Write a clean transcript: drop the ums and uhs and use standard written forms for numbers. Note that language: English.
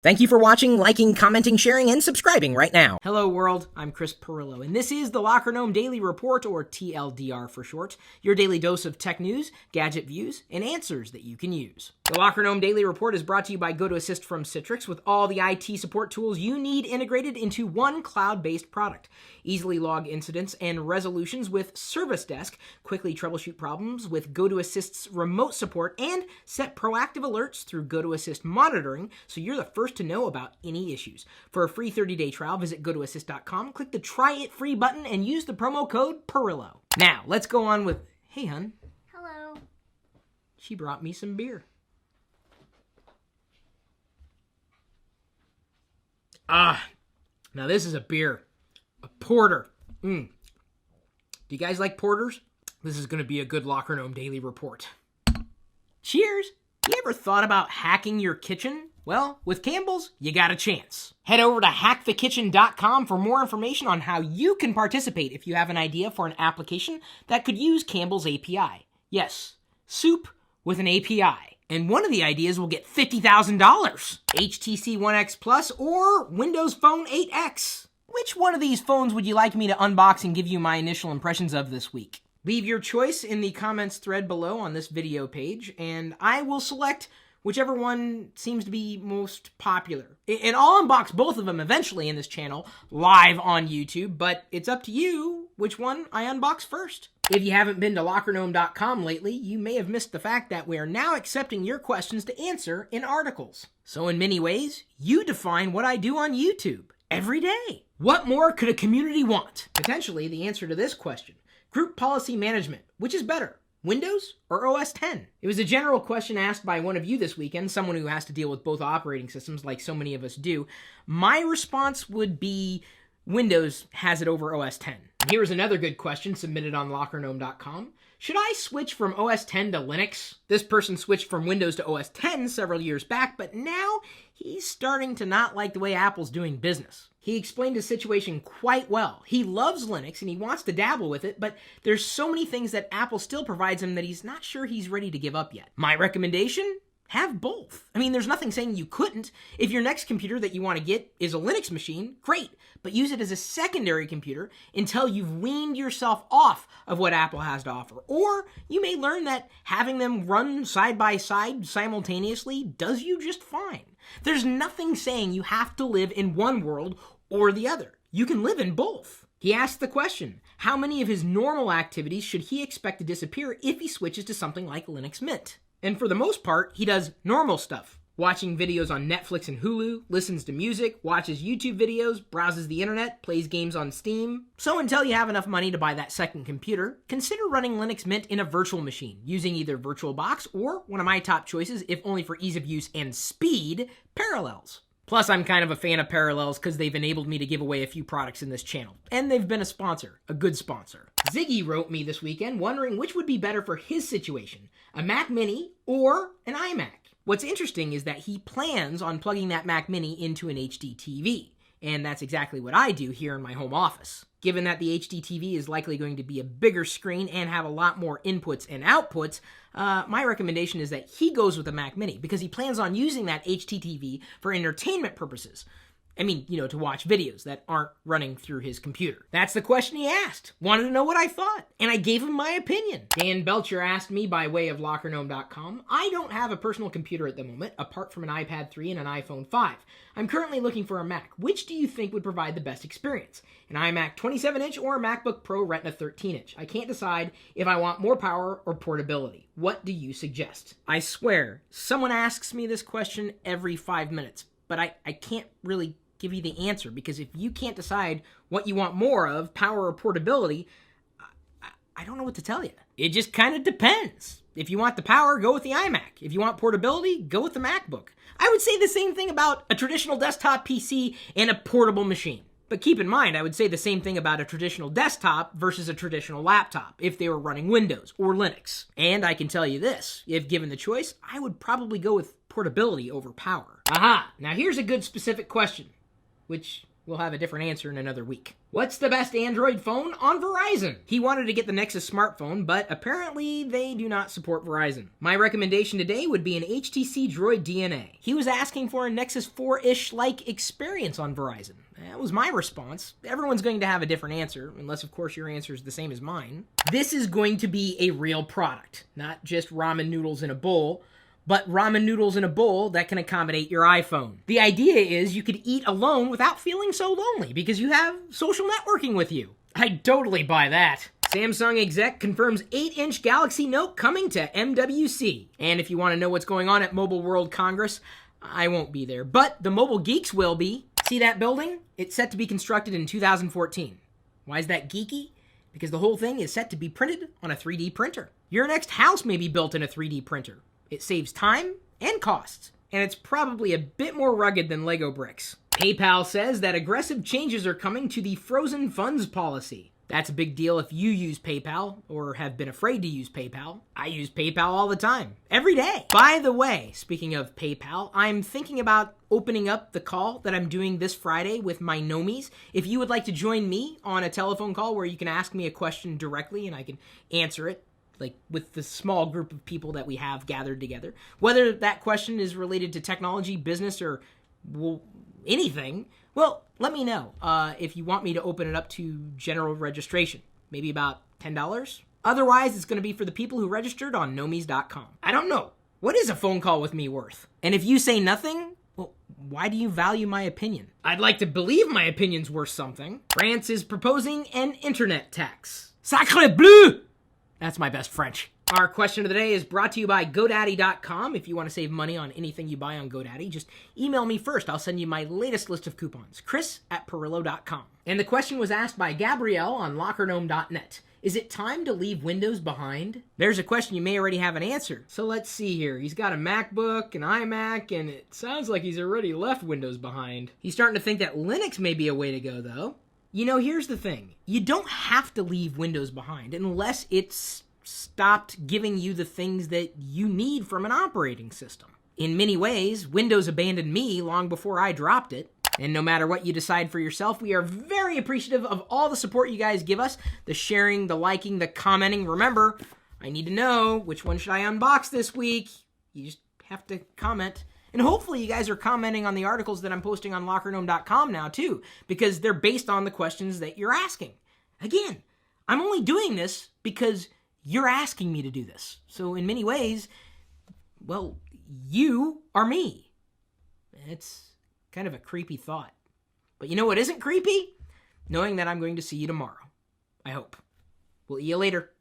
Thank you for watching, liking, commenting, sharing, and subscribing right now. Hello world, I'm Chris Pirillo, and this is the Locker Gnome Daily Report, or TLDR for short, your daily dose of tech news, gadget views, and answers that you can use. The Locker Gnome Daily Report is brought to you by GoToAssist from Citrix, with all the IT support tools you need integrated into one cloud-based product. Easily log incidents and resolutions with Service Desk, quickly troubleshoot problems with GoToAssist's remote support, and set proactive alerts through GoToAssist monitoring so you're the first to know about any issues. For a free 30-day trial, visit GoToAssist.com, click the Try It Free button, and use the promo code Pirillo. Now, let's go on with... Hey, hun. Hello. She brought me some beer. Now this is a beer. A porter. Do you guys like porters? This is going to be a good Locker Gnome Daily Report. Cheers! You ever thought about hacking your kitchen? Well, with Campbell's, you got a chance. Head over to hackthekitchen.com for more information on how you can participate if you have an idea for an application that could use Campbell's API. Yes, soup with an API. And one of the ideas will get $50,000. HTC One X Plus or Windows Phone 8X. Which one of these phones would you like me to unbox and give you my initial impressions of this week? Leave your choice in the comments thread below on this video page, and I will select whichever one seems to be most popular. And I'll unbox both of them eventually in this channel, live on YouTube, but it's up to you which one I unbox first. If you haven't been to LockerGnome.com lately, you may have missed the fact that we are now accepting your questions to answer in articles. So in many ways, you define what I do on YouTube every day. What more could a community want? Potentially the answer to this question. Group policy management, which is better? Windows or OS X? It was a general question asked by one of you this weekend, someone who has to deal with both operating systems like so many of us do. My response would be Windows has it over OS X. Here's another good question submitted on LockerGnome.com. Should I switch from OS X to Linux? This person switched from Windows to OS X several years back, but now he's starting to not like the way Apple's doing business. He explained his situation quite well. He loves Linux and he wants to dabble with it, but there's so many things that Apple still provides him that he's not sure he's ready to give up yet. My recommendation? Have both. I mean, there's nothing saying you couldn't. If your next computer that you want to get is a Linux machine, great, but use it as a secondary computer until you've weaned yourself off of what Apple has to offer. Or you may learn that having them run side by side simultaneously does you just fine. There's nothing saying you have to live in one world or the other. You can live in both. He asked the question, how many of his normal activities should he expect to disappear if he switches to something like Linux Mint? And for the most part, he does normal stuff. Watching videos on Netflix and Hulu, listens to music, watches YouTube videos, browses the internet, plays games on Steam. So until you have enough money to buy that second computer, consider running Linux Mint in a virtual machine, using either VirtualBox or one of my top choices, if only for ease of use and speed, Parallels. Plus, I'm kind of a fan of Parallels because they've enabled me to give away a few products in this channel. And they've been a sponsor, a good sponsor. Ziggy wrote me this weekend wondering which would be better for his situation, a Mac Mini or an iMac. What's interesting is that he plans on plugging that Mac Mini into an HDTV. And that's exactly what I do here in my home office. Given that the HDTV is likely going to be a bigger screen and have a lot more inputs and outputs, my recommendation is that he goes with the Mac Mini because he plans on using that HDTV for entertainment purposes. I mean, to watch videos that aren't running through his computer. That's the question he asked. Wanted to know what I thought, and I gave him my opinion. Dan Belcher asked me by way of LockerGnome.com, I don't have a personal computer at the moment, apart from an iPad 3 and an iPhone 5. I'm currently looking for a Mac. Which do you think would provide the best experience? An iMac 27-inch or a MacBook Pro Retina 13-inch? I can't decide if I want more power or portability. What do you suggest? I swear, someone asks me this question every 5 minutes, but I can't really give you the answer, because if you can't decide what you want more of, power or portability, I don't know what to tell you. It just kind of depends. If you want the power, go with the iMac. If you want portability, go with the MacBook. I would say the same thing about a traditional desktop PC and a portable machine. But keep in mind, I would say the same thing about a traditional desktop versus a traditional laptop if they were running Windows or Linux. And I can tell you this, if given the choice, I would probably go with portability over power. Aha! Now here's a good specific question. Which we'll have a different answer in another week. What's the best Android phone on Verizon? He wanted to get the Nexus smartphone, but apparently they do not support Verizon. My recommendation today would be an HTC Droid DNA. He was asking for a Nexus 4-ish like experience on Verizon. That was my response. Everyone's going to have a different answer, unless of course your answer is the same as mine. This is going to be a real product, not just ramen noodles in a bowl, but ramen noodles in a bowl that can accommodate your iPhone. The idea is you could eat alone without feeling so lonely because you have social networking with you. I'd totally buy that. Samsung Exec confirms 8-inch Galaxy Note coming to MWC. And if you want to know what's going on at Mobile World Congress, I won't be there, but the mobile geeks will be. See that building? It's set to be constructed in 2014. Why is that geeky? Because the whole thing is set to be printed on a 3D printer. Your next house may be built in a 3D printer. It saves time and costs, and it's probably a bit more rugged than Lego bricks. PayPal says that aggressive changes are coming to the frozen funds policy. That's a big deal if you use PayPal or have been afraid to use PayPal. I use PayPal all the time, every day. By the way, speaking of PayPal, I'm thinking about opening up the call that I'm doing this Friday with my Nomies. If you would like to join me on a telephone call where you can ask me a question directly and I can answer it, like with the small group of people that we have gathered together, whether that question is related to technology, business, or anything, well, let me know if you want me to open it up to general registration, maybe about $10. Otherwise, it's going to be for the people who registered on nomies.com. I don't know. What is a phone call with me worth? And if you say nothing, well, why do you value my opinion? I'd like to believe my opinion's worth something. France is proposing an internet tax. Sacre bleu! That's my best French. Our question of the day is brought to you by GoDaddy.com. If you want to save money on anything you buy on GoDaddy, just email me first. I'll send you my latest list of coupons. Chris@Pirillo.com. And the question was asked by Gabrielle on LockerGnome.net. Is it time to leave Windows behind? There's a question you may already have an answer. So let's see here. He's got a MacBook, an iMac, and it sounds like he's already left Windows behind. He's starting to think that Linux may be a way to go, though. You know, here's the thing. You don't have to leave Windows behind unless it's stopped giving you the things that you need from an operating system. In many ways, Windows abandoned me long before I dropped it. And no matter what you decide for yourself, we are very appreciative of all the support you guys give us, the sharing, the liking, the commenting. Remember, I need to know which one should I unbox this week. You just have to comment. And hopefully you guys are commenting on the articles that I'm posting on LockerGnome.com now too, because they're based on the questions that you're asking. Again, I'm only doing this because you're asking me to do this. So in many ways, well, you are me. It's kind of a creepy thought. But you know what isn't creepy? Knowing that I'm going to see you tomorrow. I hope. We'll see you later.